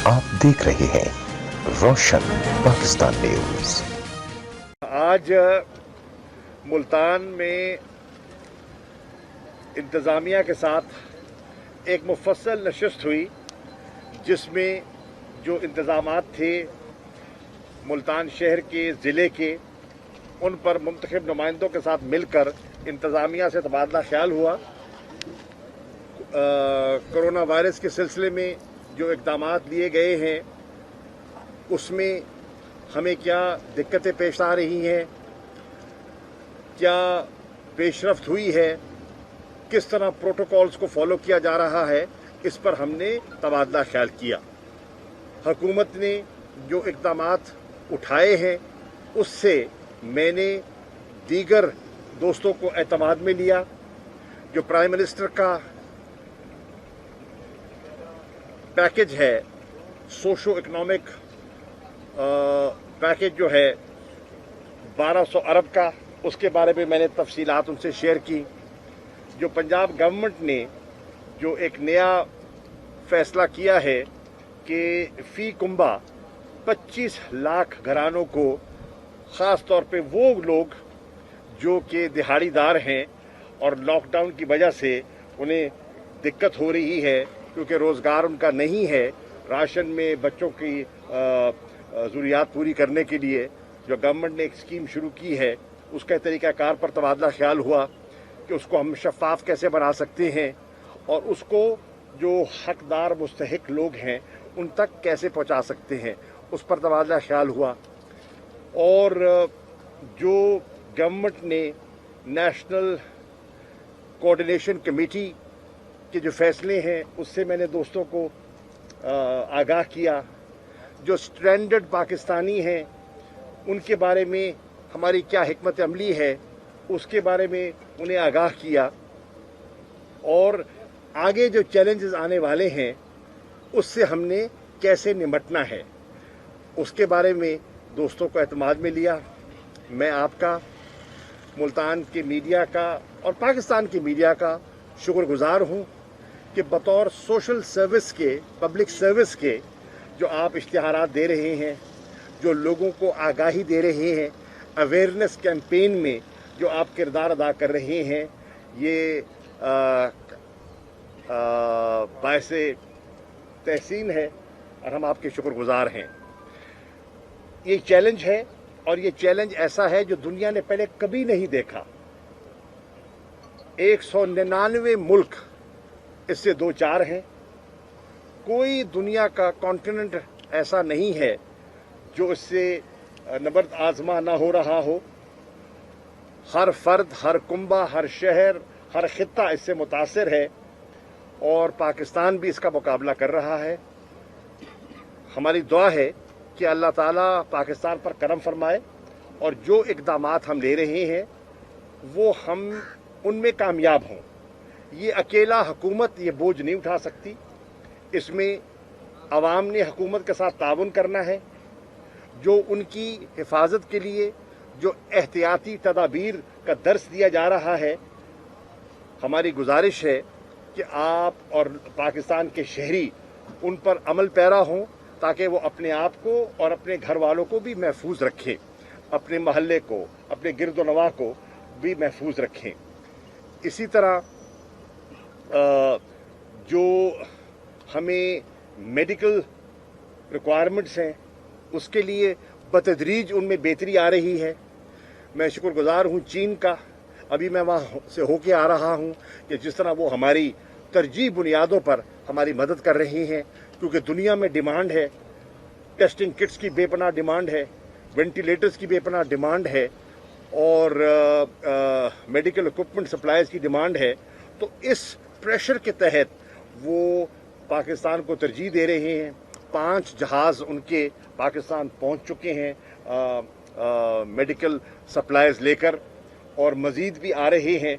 आप देख रहे हैं रोशन पाकिस्तान न्यूज। आज मुल्तान में इंतज़ामिया के साथ एक मुफस्सल नशिस्त हुई, जिसमें जो इंतज़ामात थे मुल्तान शहर के ज़िले के, उन पर मुंतखब नुमाइंदों के साथ मिलकर इंतज़ामिया से तबादला ख्याल हुआ। कोरोना वायरस के सिलसिले में जो इक़दामात लिए गए हैं उसमें हमें क्या दिक्कतें पेश आ रही हैं, क्या पेशरफ्त हुई है, किस तरह प्रोटोकॉल्स को फॉलो किया जा रहा है, इस पर हमने तबादला ख्याल किया। हुकूमत ने जो इक़दामात उठाए हैं उससे मैंने दीगर दोस्तों को एतमाद में लिया। जो प्राइम मिनिस्टर का पैकेज है, सोशो इकनॉमिक पैकेज जो है 1200 अरब का, उसके बारे में मैंने तफसीलात उनसे शेयर की। जो पंजाब गवर्नमेंट ने जो एक नया फैसला किया है कि फ़ी कुंबा 25 लाख घरानों को, ख़ास तौर पे वो लोग जो कि दिहाड़ीदार हैं और लॉकडाउन की वजह से उन्हें दिक्कत हो रही है क्योंकि रोज़गार उनका नहीं है, राशन में बच्चों की ज़रूरियात पूरी करने के लिए जो गवर्नमेंट ने एक स्कीम शुरू की है, उसके तरीक़ाकार पर तबादला ख्याल हुआ कि उसको हम शफ़ाफ़ कैसे बना सकते हैं और उसको जो हकदार मुस्तहिक लोग हैं उन तक कैसे पहुंचा सकते हैं, उस पर तबादला ख्याल हुआ। और जो गवर्नमेंट ने नेशनल कोऑर्डिनेशन कमेटी के जो फैसले हैं उससे मैंने दोस्तों को आगाह किया। जो स्ट्रैंडेड पाकिस्तानी हैं उनके बारे में हमारी क्या हिकमत अमली है, उसके बारे में उन्हें आगाह किया। और आगे जो चैलेंजेस आने वाले हैं उससे हमने कैसे निपटना है, उसके बारे में दोस्तों को एतमाद में लिया। मैं आपका, मुल्तान के मीडिया का और पाकिस्तान की मीडिया का शुक्रगुजार हूँ कि बतौर सोशल सर्विस के, पब्लिक सर्विस के जो आप इश्तिहारात दे रहे हैं, जो लोगों को आगाही दे रहे हैं, अवेयरनेस कैंपेन में जो आप किरदार अदा कर रहे हैं, ये बायसे तहसीन है और हम आपके शुक्रगुजार हैं। ये चैलेंज है और ये चैलेंज ऐसा है जो दुनिया ने पहले कभी नहीं देखा। 199 मुल्क इससे दो चार हैं। कोई दुनिया का कॉन्टिनेंट ऐसा नहीं है जो इससे नबर्द आजमा ना हो रहा हो। हर फर्द, हर कुंबा, हर शहर, हर खित्ता इससे मुतासिर है और पाकिस्तान भी इसका मुकाबला कर रहा है। हमारी दुआ है कि अल्लाह ताला पाकिस्तान पर करम फरमाए और जो इक़दामात हम ले रहे हैं वो हम उनमें कामयाब हों। ये अकेला हुकूमत ये बोझ नहीं उठा सकती, इसमें अवाम ने हुकूमत के साथ ताउन करना है। जो उनकी हिफाजत के लिए जो एहतियाती तदाबीर का दर्स दिया जा रहा है, हमारी गुजारिश है कि आप और पाकिस्तान के शहरी उन पर अमल पैरा हों ताकि वो अपने आप को और अपने घर वालों को भी महफूज रखें, अपने महल्ले को, अपने गिरद नवा को भी महफूज रखें। इसी तरह जो हमें मेडिकल रिक्वायरमेंट्स हैं उसके लिए बतदरीज उनमें बेहतरी आ रही है। मैं शुक्रगुजार हूँ चीन का, अभी मैं वहाँ से होके आ रहा हूँ कि जिस तरह वो हमारी तरजीह बुनियादों पर हमारी मदद कर रही हैं, क्योंकि दुनिया में डिमांड है, टेस्टिंग किट्स की बेपनाह डिमांड है, वेंटिलेटर्स की बेपनाह डिमांड है और मेडिकल इक्विपमेंट सप्लाईज की डिमांड है। तो इस प्रेशर के तहत वो पाकिस्तान को तरजीह दे रहे हैं। 5 जहाज़ उनके पाकिस्तान पहुंच चुके हैं मेडिकल सप्लाईज लेकर और मज़ीद भी आ रहे हैं।